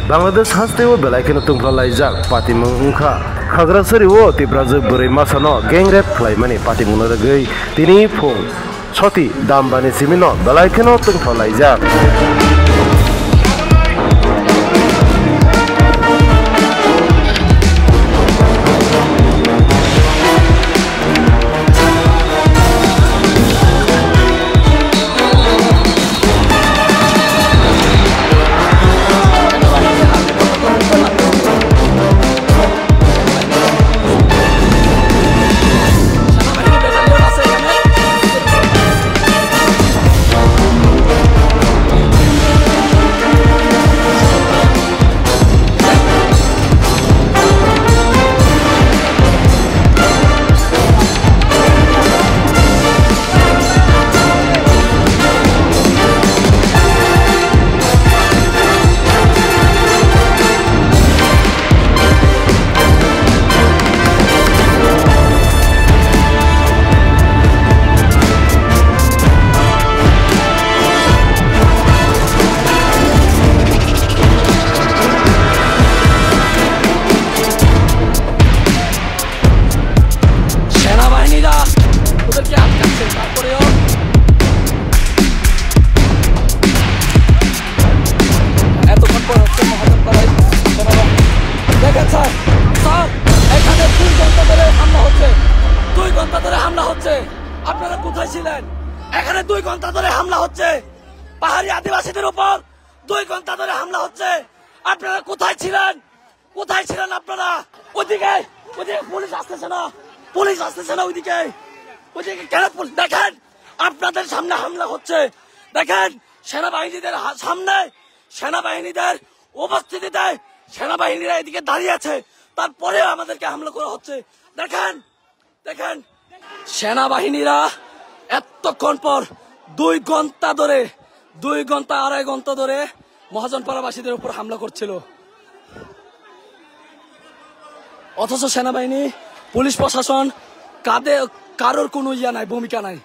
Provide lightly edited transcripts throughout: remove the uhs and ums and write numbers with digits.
Bangladesh hasteo belaikeno tungflaijak patimung ungkha Khagrasariwo tibraje bwrwi masano gang rape khlaimani patimungno rwgui tini phung Choti dambani simino belaikeno tungflaijak আপনারা কোথায় ছিলেন? এখানে 2 ঘন্টা ধরে হামলা হচ্ছে। পাহাড়ি আদিবাসীদের উপর 2 ঘন্টা ধরে হামলা হচ্ছে। আপনারা কোথায় ছিলেন? কোথায় ছিলেন আপনারা? ওইদিকে পুলিশ আসতেছে না, পুলিশ আসতেছে না ওইদিকে কেন? দেখেন আপনাদের সামনে হামলা হচ্ছে, দেখেন সেনাবাহিনীদের সামনে, সেনাবাহিনীদের উপস্থিতিতে সেনাবাহিনীরা এদিকে দাঁড়িয়ে আছে, তারপরেও আমাদেরকে হামলা করা হচ্ছে। দেখেন দেখেন সেনাবাহিনীরা এতক্ষণ পর 2 ঘন্টা ধরে 2 ঘন্টা 2.5 ঘন্টা ধরে মহাজনপাড়াবাসীদের উপর হামলা করছিল, অথচ সেনাবাহিনী পুলিশ প্রশাসন কারোর কোনো নাই, ভূমিকা নাই।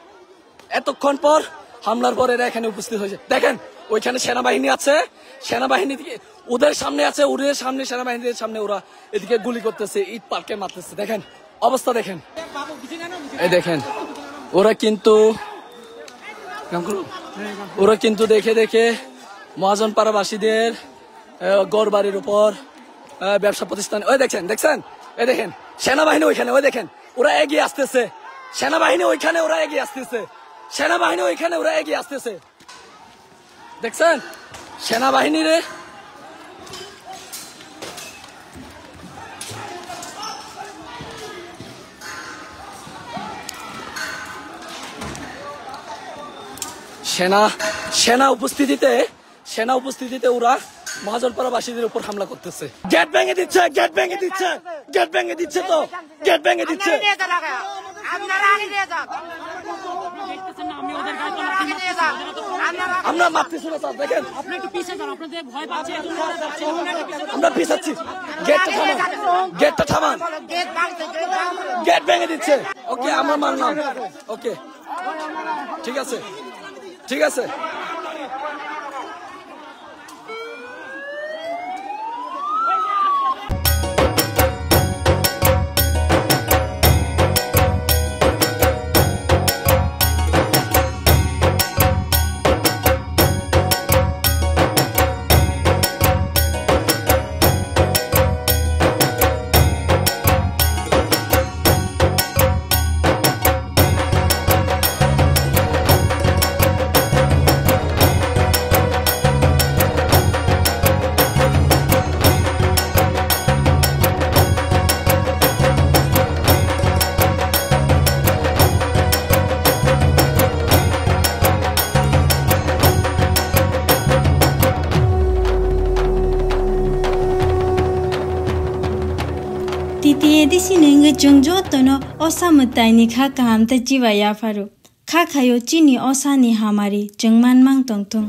এতক্ষণ পর হামলার পর এরা এখানে উপস্থিত হয়েছে। দেখেন ওইখানে সেনাবাহিনী আছে, সেনাবাহিনী ওদের সামনে আছে, ওদের সামনে সেনাবাহিনীদের সামনে ওরা এদিকে গুলি করতেছে, ইট পার্কে মারতেছে। দেখেন অবস্থা দেখেন, এই দেখেন ওরা কিন্তু দেখে দেখে মহাজনপাড়াবাসীদের গড় বাড়ির উপর, ব্যবসা প্রতিষ্ঠান, ওই দেখছেন এই দেখেন সেনাবাহিনী ওইখানে, ওই দেখেন ওরা এগিয়ে আসতেছে, সেনাবাহিনী ওইখানে ওরা এগিয়ে আসতেছে, সেনাবাহিনী ওইখানে ওরা এগিয়ে আসতেছে। দেখছেন সেনাবাহিনী রে, সেনা উপস্থিতিতে ওরা মহাজনপাড়াবাসীদের উপর হামলা করতেছে। গেট ভেঙে দিচ্ছে, গেট ভেঙে দিচ্ছে, গেট ভেঙে দিচ্ছে, তো গেট ভেঙে দিচ্ছে। আমরা মারতেছি না স্যার, দেখেন আমরা পিছাচ্ছি, গেটটা থামান, গেটটা থামান, গেট ভেঙে দিচ্ছে। ওকে আমরা মানলাম, ওকে ঠিক আছে, ঠিক আছে। Titi di sini ngejongjo tono osa mutai ni kha kaham ta jiwa ya faru. Kha khayo chini osa ni hamari jengman mang tongtung.